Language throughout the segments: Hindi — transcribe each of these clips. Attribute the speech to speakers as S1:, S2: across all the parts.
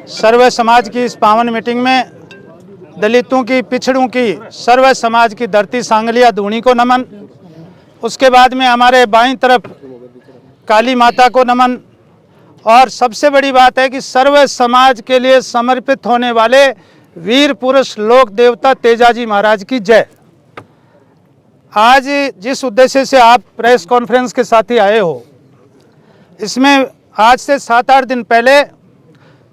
S1: सर्व समाज की इस पावन मीटिंग में दलितों की, पिछड़ों की, सर्व समाज की धरती सांगलिया धूनी को नमन। उसके बाद में हमारे बाईं तरफ काली माता को नमन। और सबसे बड़ी बात है कि सर्व समाज के लिए समर्पित होने वाले वीर पुरुष लोक देवता तेजाजी महाराज की जय। आज जिस उद्देश्य से आप प्रेस कॉन्फ्रेंस के साथ ही आए हो, इसमें आज से 7-8 दिन पहले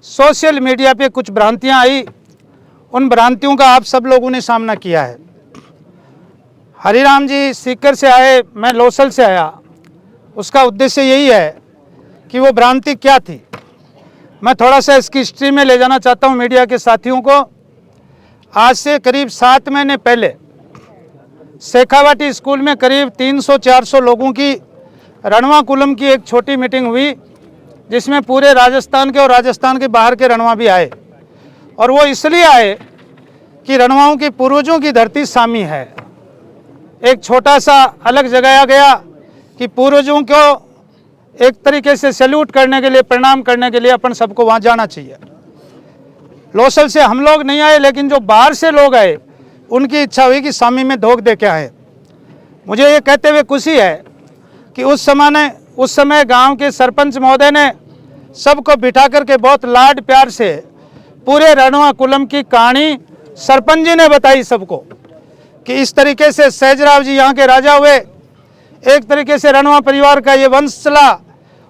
S1: सोशल मीडिया पे कुछ भ्रांतियां आई। उन भ्रांतियों का आप सब लोगों ने सामना किया है। हरिराम जी सीकर से आए, मैं लोसल से आया। उसका उद्देश्य यही है कि वो भ्रांति क्या थी। मैं थोड़ा सा इसकी हिस्ट्री में ले जाना चाहता हूँ मीडिया के साथियों को। आज से करीब 7 महीने पहले शेखावाटी स्कूल में करीब 300-400 लोगों की रणवा कुलम की एक छोटी मीटिंग हुई, जिसमें पूरे राजस्थान के और राजस्थान के बाहर के रणवा भी आए। और वो इसलिए आए कि रणवाओं की पूर्वजों की धरती सामी है। एक छोटा सा अलग जगाया गया कि पूर्वजों को एक तरीके से सैल्यूट करने के लिए, प्रणाम करने के लिए अपन सबको वहाँ जाना चाहिए। लोसल से हम लोग नहीं आए, लेकिन जो बाहर से लोग आए उनकी इच्छा हुई कि सामी में धोख दे के आए। मुझे ये कहते हुए खुशी है कि उस समय गांव के सरपंच महोदय ने सबको बिठा करके बहुत लाड प्यार से पूरे रणवा कुलम की कहानी सरपंच जी ने बताई सबको, कि इस तरीके से सहजराव जी यहाँ के राजा हुए, एक तरीके से रणवा परिवार का ये वंश चला।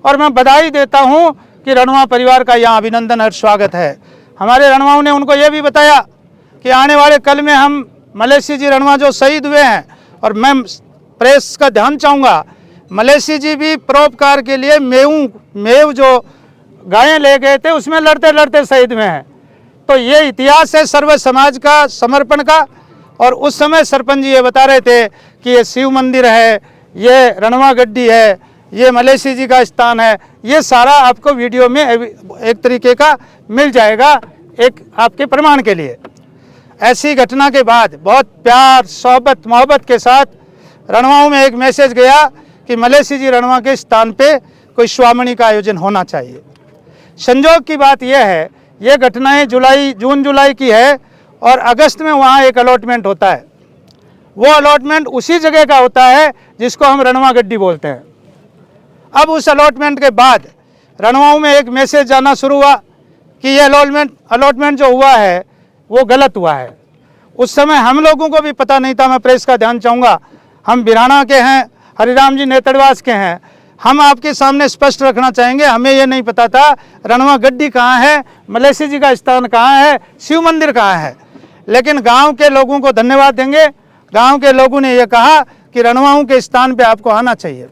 S1: और मैं बधाई देता हूँ कि रणवा परिवार का यहाँ अभिनंदन और स्वागत है। हमारे रणवाओं ने उनको ये भी बताया कि आने वाले कल में हम मलेसी जी रणवा जो शहीद हुए हैं, और मैं प्रेस का ध्यान चाहूँगा, मलेसी जी भी परोपकार के लिए मेव जो गायें ले गए थे उसमें लड़ते लड़ते शहीद हुए हैं। तो ये इतिहास है सर्व समाज का समर्पण का। और उस समय सरपंच जी ये बता रहे थे कि ये शिव मंदिर है, ये रणवा गड्डी है, ये मलेसी जी का स्थान है। ये सारा आपको वीडियो में एक तरीके का मिल जाएगा, एक आपके प्रमाण के लिए। ऐसी घटना के बाद बहुत प्यार, सोहबत, मोहब्बत के साथ रणवाओं में एक मैसेज गया कि मलेसी जी रणवा के स्थान पे कोई स्वामणी का आयोजन होना चाहिए। संजोग की बात यह है, ये घटनाएं जून जुलाई की है, और अगस्त में वहाँ एक अलॉटमेंट होता है। वो अलॉटमेंट उसी जगह का होता है जिसको हम रणवा गड्डी बोलते हैं। अब उस अलॉटमेंट के बाद रणवाओं में एक मैसेज जाना शुरू हुआ कि ये अलॉटमेंट जो हुआ है वो गलत हुआ है। उस समय हम लोगों को भी पता नहीं था। मैं प्रेस का ध्यान चाहूँगा, हम बिराना के हैं, हरिराम जी नेतड़वास के हैं। हम आपके सामने स्पष्ट रखना चाहेंगे, हमें ये नहीं पता था रणवा गड्डी कहाँ है, मलेसी जी का स्थान कहाँ है, शिव मंदिर कहाँ है। लेकिन गांव के लोगों को धन्यवाद देंगे, गांव के लोगों ने ये कहा कि रणवाओं के स्थान पे आपको आना चाहिए।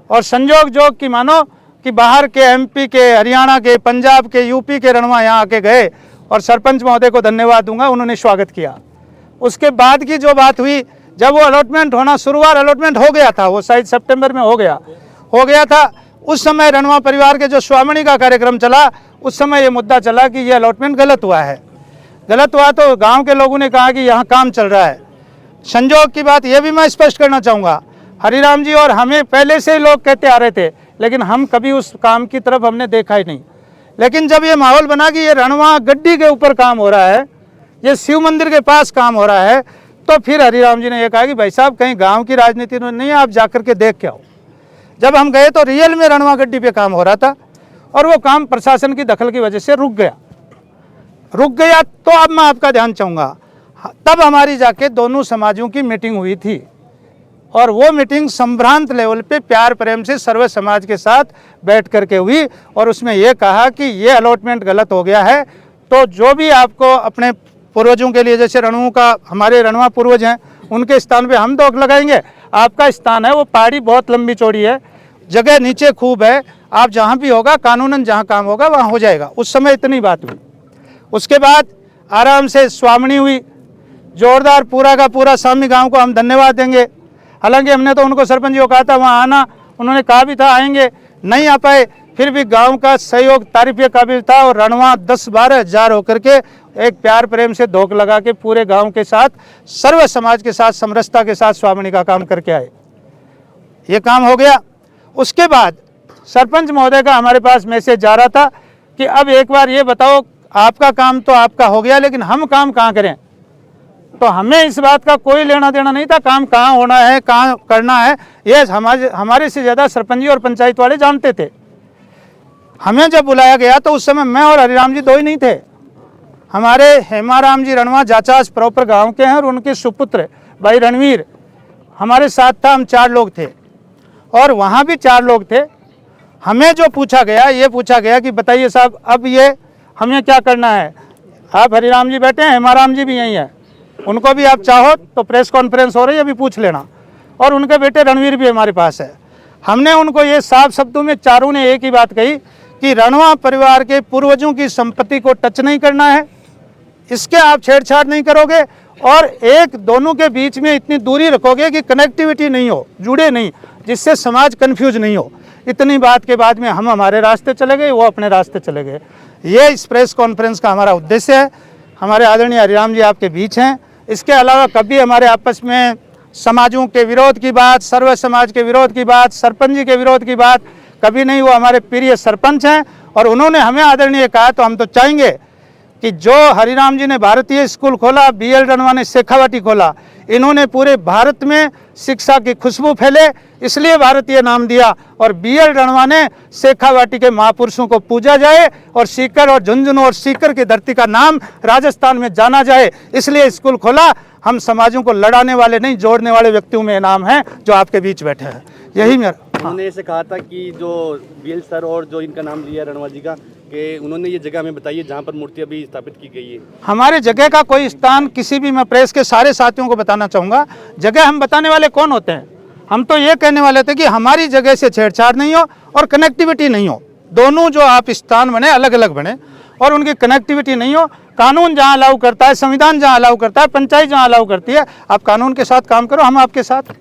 S1: और संजोग जोग की मानो कि बाहर के एमपी के, हरियाणा के, पंजाब के, यूपी के रणवा यहाँ आके गए, और सरपंच महोदय को धन्यवाद दूंगा, उन्होंने स्वागत किया। उसके बाद की जो बात हुई, जब वो अलॉटमेंट होना शुरू हुआ, अलॉटमेंट हो गया था, वो शायद सितंबर में हो गया था। उस समय रणवा परिवार के जो स्वामणी का कार्यक्रम चला, उस समय ये मुद्दा चला कि ये अलॉटमेंट गलत हुआ है। गलत हुआ तो गांव के लोगों ने कहा कि यहाँ काम चल रहा है। संजोग की बात ये भी मैं स्पष्ट करना चाहूँगा, हरिराम जी और हमें पहले से ही लोग कहते आ रहे थे, लेकिन हम कभी उस काम की तरफ हमने देखा ही नहीं। लेकिन जब ये माहौल बना कि ये रणवा गड्डी के ऊपर काम हो रहा है, ये शिव मंदिर के पास काम हो रहा है, तो फिर हरिराम जी ने ये कहा कि भाई साहब कहीं गाँव की राजनीति नहीं है, आप जाकर के देख के आओ। जब हम गए तो रियल में रणवा गड्डी पे काम हो रहा था, और वो काम प्रशासन की दखल की वजह से रुक गया। तो अब मैं आपका ध्यान चाहूँगा, तब हमारी जाके दोनों समाजों की मीटिंग हुई थी, और वो मीटिंग संभ्रांत लेवल पे प्यार प्रेम से सर्व समाज के साथ बैठ करके हुई। और उसमें ये कहा कि ये अलॉटमेंट गलत हो गया है, तो जो भी आपको अपने पूर्वजों के लिए, जैसे रणुओं का, हमारे रणवा पूर्वज हैं, उनके स्थान पे हम धोख लगाएंगे। आपका स्थान है, वो पहाड़ी बहुत लंबी चौड़ी है, जगह नीचे खूब है, आप जहाँ भी होगा कानूनन जहाँ काम होगा वहाँ हो जाएगा। उस समय इतनी बात हुई। उसके बाद आराम से स्वामणी हुई, जोरदार, पूरा का पूरा सामी गांव को हम धन्यवाद देंगे। हालांकि हमने तो उनको सरपंच जी को कहा था वहाँ आना, उन्होंने कहा भी था आएंगे, नहीं आ पाए, फिर भी गांव का सहयोग तारीफ के काबिल था। और रणवा 10-12 हज़ार होकर के एक प्यार प्रेम से धोख लगा के पूरे गांव के साथ, सर्व समाज के साथ, समरसता के साथ स्वामणी का काम करके आए। ये काम हो गया। उसके बाद सरपंच महोदय का हमारे पास मैसेज जा रहा था कि अब एक बार ये बताओ आपका काम तो आपका हो गया, लेकिन हम काम कहाँ करें? तो हमें इस बात का कोई लेना देना नहीं था, काम कहाँ होना है, कहाँ करना है, ये हमारे से ज़्यादा सरपंच और पंचायत वाले जानते थे। हमें जब बुलाया गया तो उस समय मैं और हरिराम जी दो ही नहीं थे, हमारे हेमाराम जी रणवा जाचास प्रॉपर गांव के हैं और उनके सुपुत्र भाई रणवीर हमारे साथ था। हम 4 लोग थे और वहाँ भी 4 लोग थे। हमें जो पूछा गया, ये पूछा गया कि बताइए साहब अब ये हमें क्या करना है। आप हरिराम जी बैठे हैं, हेमाराम जी भी यहीं है, उनको भी आप चाहो तो प्रेस कॉन्फ्रेंस हो रही है, अभी पूछ लेना। और उनके बेटे रणवीर भी हमारे पास है। हमने उनको ये साफ शब्दों में चारों ने एक ही बात कही कि रणवा परिवार के पूर्वजों की संपत्ति को टच नहीं करना है, इसके आप छेड़छाड़ नहीं करोगे और एक दोनों के बीच में इतनी दूरी रखोगे कि कनेक्टिविटी नहीं हो, जुड़े नहीं, जिससे समाज कन्फ्यूज नहीं हो। इतनी बात के बाद में हम हमारे रास्ते चले गए, वो अपने रास्ते चले गए। ये इस प्रेस कॉन्फ्रेंस का हमारा उद्देश्य है। हमारे आदरणीय हरिराम जी आपके बीच हैं। इसके अलावा कभी हमारे आपस में समाजों के विरोध की बात, सर्व समाज के विरोध की बात, सरपंच जी के विरोध की बात कभी नहीं। वो हमारे प्रिय सरपंच हैं और उन्होंने हमें आदरणीय कहा, तो हम तो चाहेंगे कि जो हरिराम जी ने भारतीय स्कूल खोला, BL रणवा ने शेखावाटी खोला, इन्होंने पूरे भारत में शिक्षा की खुशबू फैले, इसलिए भारतीय नाम दिया। और BL रणवा ने शेखावाटी के महापुरुषों को पूजा जाए और सीकर और झुंझुनू और सीकर की धरती का नाम राजस्थान में जाना जाए, इसलिए स्कूल खोला। हम समाजों को लड़ाने वाले नहीं, जोड़ने वाले व्यक्तियों में नाम है जो आपके बीच बैठे हैं। यही मेरा।
S2: उन्होंने ऐसे कहा था कि जो BL सर और जो इनका नाम लिया रणवा जी का, कि उन्होंने ये जगह हमें बताई है जहाँ पर मूर्ति अभी स्थापित की गई है।
S1: हमारे जगह का कोई स्थान किसी भी, मैं प्रेस के सारे साथियों को बताना चाहूँगा, जगह हम बताने वाले कौन होते हैं? हम तो ये कहने वाले थे कि हमारी जगह से छेड़छाड़ नहीं हो और कनेक्टिविटी नहीं हो। दोनों जो आप स्थान बने अलग अलग बने और उनकी कनेक्टिविटी नहीं हो। कानून जहाँ अलाउ करता है, संविधान जहाँ अलाउ करता है, पंचायत जहाँ अलाउ करती है, आप कानून के साथ काम करो, हम आपके साथ।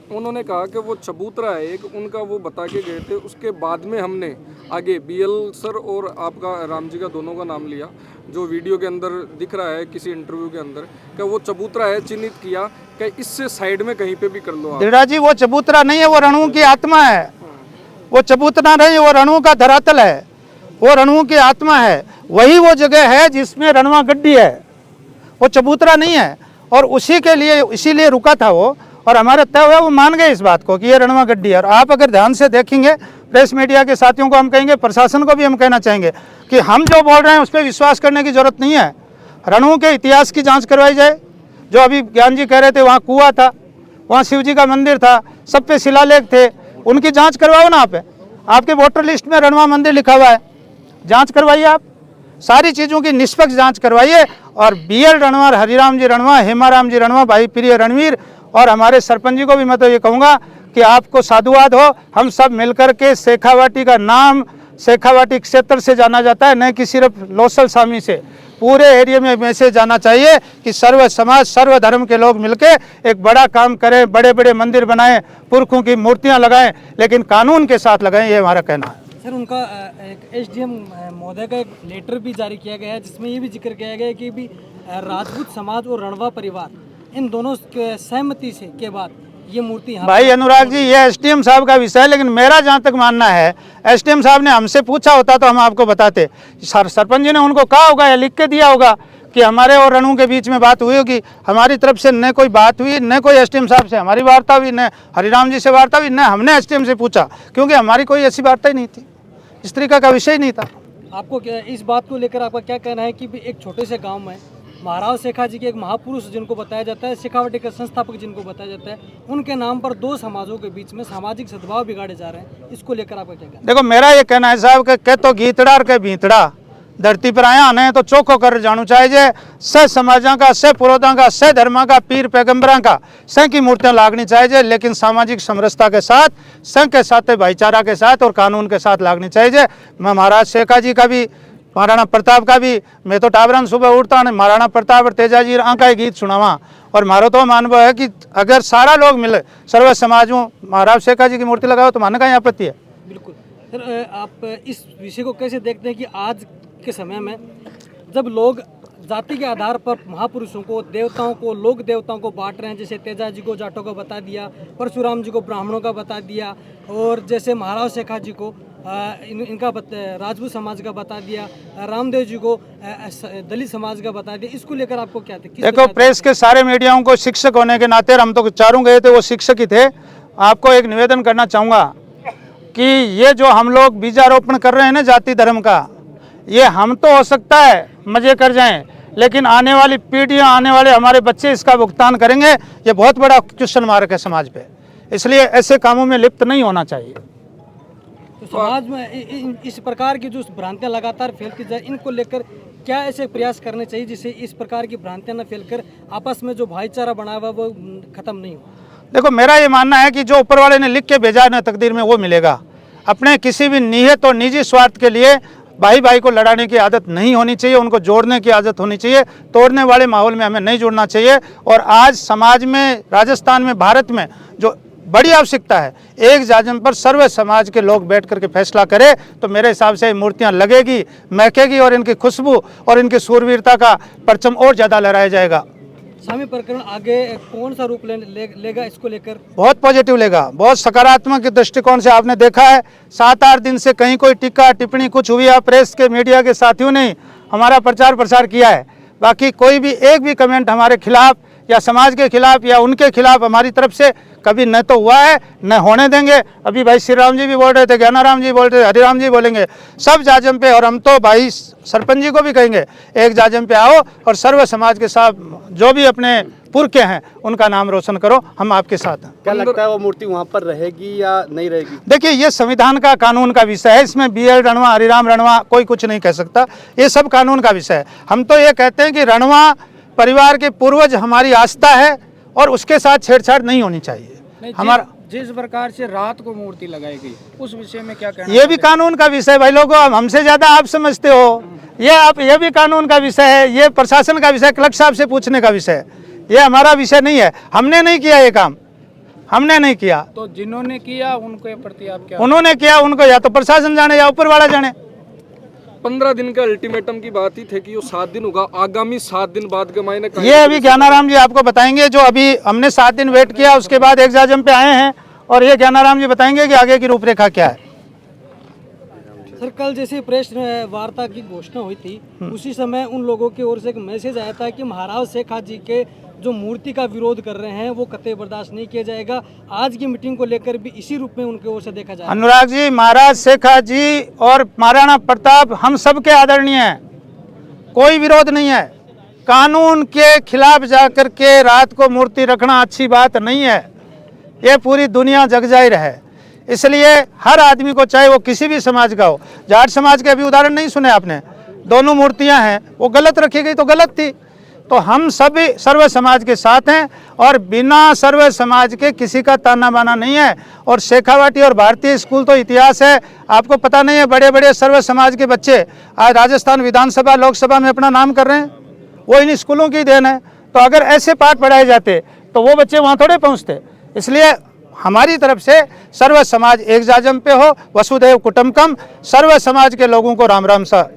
S3: उन्होंने कहा कि वो चबूतरा है एक, उनका वो बता के गए थे। उसके बाद में हमने आगे BL सर और आपका राम जी का दोनों का नाम लिया, जो वीडियो के अंदर दिख रहा है किसी इंटरव्यू के अंदर, कि वो चबूतरा है, चिन्हित किया कि इससे साइड में कहीं पे भी कर लो।
S1: दीड़ा जी, वो चबूतरा नहीं है, वो रणुओं की आत्मा है। वो चबूतरा नहीं, वो रणुओं का धरातल है, वो रणुओं की आत्मा है। वही वो जगह है जिसमें रणवा गड्डी है, वो चबूतरा नहीं है। और उसी के लिए, इसीलिए रुका था वो, और हमारे तय हुआ, वो मान गए इस बात को कि ये रणवा गड्डी है। और आप अगर ध्यान से देखेंगे, प्रेस मीडिया के साथियों को हम कहेंगे, प्रशासन को भी हम कहना चाहेंगे कि हम जो बोल रहे हैं उस पर विश्वास करने की जरूरत नहीं है। रणुओं के इतिहास की जांच करवाई जाए। जो अभी ज्ञान जी कह रहे थे, वहाँ कुआं था, वहाँ शिव जी का मंदिर था, सब पे शिलालेख थे, उनकी जाँच करवाओ ना। आप आपके वोटर लिस्ट में रणवा मंदिर लिखा हुआ है, जाँच करवाइए। आप सारी चीज़ों की निष्पक्ष जाँच करवाइए। और BL रणवा, हरिराम जी रणवा, हेमाराम जी रणवा, भाई प्रिय रणवीर और हमारे सरपंच जी को भी मैं तो ये कहूँगा कि आपको साधुवाद हो। हम सब मिलकर के शेखावाटी का नाम शेखावाटी क्षेत्र से जाना जाता है, न कि सिर्फ लोसल सामी से, पूरे एरिया में मैसेज जाना चाहिए कि सर्व समाज, सर्व धर्म के लोग मिलके एक बड़ा काम करें, बड़े बड़े मंदिर बनाएं, पुरखों की मूर्तियां लगाएं, लेकिन कानून के साथ लगाएं, ये हमारा कहना है।
S4: सर, उनका एक SDM महोदय का एक लेटर भी जारी किया गया है जिसमें ये भी जिक्र किया गया है कि भी राजपूत समाज और रणवा परिवार इन दोनों सहमति से के बाद ये मूर्ति।
S1: भाई अनुराग जी, ये SDM साहब का विषय है, लेकिन मेरा जहाँ तक मानना है, SDM साहब ने हमसे पूछा होता तो हम आपको बताते। सरपंच जी ने उनको कहा होगा या लिख के दिया होगा कि हमारे और रणुओं के बीच में बात हुई होगी। हमारी तरफ से न कोई बात हुई, न कोई SDM साहब से हमारी वार्ता हुई, न हरिराम जी से वार्ता हुई, न हमने SDM से पूछा, क्योंकि हमारी कोई ऐसी वार्ता ही नहीं थी, इस तरीका का विषय ही नहीं था।
S4: आपको क्या इस बात को लेकर आपका क्या कहना है कि एक छोटे से गाँव में महाराज शेखा जी के एक महापुरुष जिनको बताया जाता है, शेखावाटी का संस्थापक जिनको बताया जाता है, उनके नाम पर दो समाजों के बीच में सामाजिक सद्भाव बिगाड़े जा रहे हैं, इसको लेकर आपका क्या कहना है?
S1: देखो, मेरा ये कहना है साहब कि तो गीतड़ा के भीतड़ा धरती पर आया आने तो चोखो कर जाणु चाहिए। स समाजा का, स पुरोधा का, स धर्मा का, पीर पैगंबरा का, स की मूर्तियां लागनी चाहिए, लेकिन सामाजिक समरसता के साथ, संघ के साथ, भाईचारा के साथ और कानून के साथ लागनी चाहिए। मैं महाराज शेखा जी का भी, महाराणा प्रताप का भी, मैं तो टाबरन सुबह उठता हूँ, महाराणा प्रताप और तेजाजी आंका गीत सुनावा। और मारो तो मानव है कि अगर सारा लोग मिले, सर्व समाजों महाराज शेखा जी की मूर्ति लगाओ तो मानने का यहाँ आपत्ति है।
S4: बिल्कुल सर, आप इस विषय को कैसे देखते हैं कि आज के समय में जब लोग जाति के आधार पर महापुरुषों को, देवताओं को, लोक देवताओं को बांट रहे हैं, जैसे तेजा जी को जाटों का बता दिया, परशुराम जी को ब्राह्मणों का बता दिया, और जैसे महाराज शेखा जी को इनका राजपूत समाज का बता दिया, रामदेव जी को दलित समाज का बता दिया, इसको लेकर आपको क्या थे?
S1: देखो, प्रेस के सारे मीडियाओं को शिक्षक होने के नाते, हम तो चारों गए थे, वो शिक्षक ही थे। आपको एक निवेदन करना चाहूँगा कि ये जो हम लोग बीजारोपण कर रहे हैं ना जाति धर्म का, ये हम तो हो सकता है मजे कर जाएं, लेकिन आने वाली पीढ़ियां, आने वाले हमारे बच्चे इसका भुगतान करेंगे। ये बहुत बड़ा क्वेश्चन मार्क है समाज पे, इसलिए ऐसे कामों में लिप्त नहीं होना चाहिए।
S4: तो समाज में इस प्रकार की जो भ्रांतियां लगातार फैलती जाए, इनको लेकर क्या ऐसे प्रयास करने चाहिए जिससे इस प्रकार की भ्रांतियां न फैलकर आपस में जो भाईचारा बना हुआ वो खत्म नहीं हो?
S1: देखो, मेरा ये मानना है कि जो ऊपर वाले ने लिख के भेजा है ना तकदीर में, वो मिलेगा। अपने किसी भी निहित और निजी स्वार्थ के लिए भाई भाई को लड़ाने की आदत नहीं होनी चाहिए, उनको जोड़ने की आदत होनी चाहिए। तोड़ने वाले माहौल में हमें नहीं जुड़ना चाहिए। और आज समाज में, राजस्थान में, भारत में जो बड़ी आवश्यकता है, एक जाजम पर सर्व समाज के लोग बैठ करके फैसला करें, तो मेरे हिसाब से मूर्तियां लगेगी, महकेगी और इनकी खुशबू और इनकी सूरवीरता का परचम और ज़्यादा लहराया जाएगा।
S4: स्वामी प्रकरण आगे कौन सा रूप लेगा इसको लेकर?
S1: बहुत पॉजिटिव लेगा, बहुत सकारात्मक दृष्टिकोण से। आपने देखा है 7-8 दिन से कहीं कोई टिक्का टिप्पणी कुछ हुई है, प्रेस के मीडिया के साथियों ने हमारा प्रचार प्रसार किया है। बाकी कोई भी एक भी कमेंट हमारे खिलाफ या समाज के खिलाफ या उनके खिलाफ हमारी तरफ से कभी न तो हुआ है न होने देंगे। अभी भाई श्री राम जी भी बोल रहे थे, ज्ञानाराम जी बोल रहे थे, हरिराम जी बोलेंगे, सब जाजम पे। और हम तो भाई सरपंच जी को भी कहेंगे, एक जाजम पे आओ और सर्व समाज के साथ जो भी अपने पुरखे हैं उनका नाम रोशन करो, हम आपके साथ हैं।
S2: क्या लगता है वो मूर्ति वहाँ पर रहेगी या नहीं रहेगी?
S1: देखिए, ये संविधान का, कानून का विषय है। इसमें BL रणवा, हरिराम रणवा कोई कुछ नहीं कह सकता, ये सब कानून का विषय है। हम तो ये कहते हैं कि रणवा परिवार के पूर्वज हमारी आस्था है और उसके साथ छेड़छाड़ नहीं होनी चाहिए। हमारा
S5: जिस प्रकार से रात को मूर्ति लगाई गई, उस विषय में क्या कहना?
S1: ये भी कानून का विषय है भाई लोगों, हमसे ज्यादा आप समझते हो। ये भी कानून का विषय है, ये प्रशासन का विषय, कलेक्टर साहब से पूछने का विषय है। ये हमारा विषय नहीं है, हमने नहीं किया ये काम, हमने नहीं किया।
S5: तो जिन्होंने किया उनके प्रति आप क्या?
S1: उन्होंने किया, उनको या तो प्रशासन जाने या ऊपर वाला जाने।
S3: 15 दिन का अल्टीमेटम की बात ही थे कि वो 7 दिन होगा, आगामी 7 दिन बाद का मायने
S1: ये अभी ज्ञानाराम जी आपको बताएंगे। जो अभी हमने 7 दिन वेट किया, उसके बाद एक जाजम पे आए हैं, और ये ज्ञानाराम जी बताएंगे कि आगे की रूपरेखा क्या है।
S4: सर, कल जैसे प्रेस वार्ता की घोषणा हुई थी, उसी समय उन लोगों की ओर से एक मैसेज आया था कि महाराज शेखा जी के जो मूर्ति का विरोध कर रहे हैं वो कतई बर्दाश्त नहीं किया जाएगा। आज की मीटिंग को लेकर भी इसी रूप में उनकी ओर से देखा जाए।
S1: अनुराग जी, महाराज शेखा जी और महाराणा प्रताप हम सबके आदरणीय हैं, कोई विरोध नहीं है। कानून के खिलाफ जाकर के रात को मूर्ति रखना अच्छी बात नहीं है, ये पूरी दुनिया जग जाहिर है। इसलिए हर आदमी को, चाहे वो किसी भी समाज का हो, जाट समाज के अभी उदाहरण नहीं सुने आपने, दोनों मूर्तियां हैं, वो गलत रखी गई तो गलत थी। तो हम सभी सर्व समाज के साथ हैं और बिना सर्व समाज के किसी का ताना बाना नहीं है। और शेखावाटी और भारतीय स्कूल तो इतिहास है, आपको पता नहीं है, बड़े बड़े सर्व समाज के बच्चे आज राजस्थान विधानसभा, लोकसभा में अपना नाम कर रहे हैं, वो इन स्कूलों की देन है। तो अगर ऐसे पाठ पढ़ाए जाते तो वो बच्चे वहाँ थोड़े पहुँचते। इसलिए हमारी तरफ से सर्व समाज एक जाजम पे हो, वसुधैव कुटुंबकम, सर्व समाज के लोगों को राम राम सा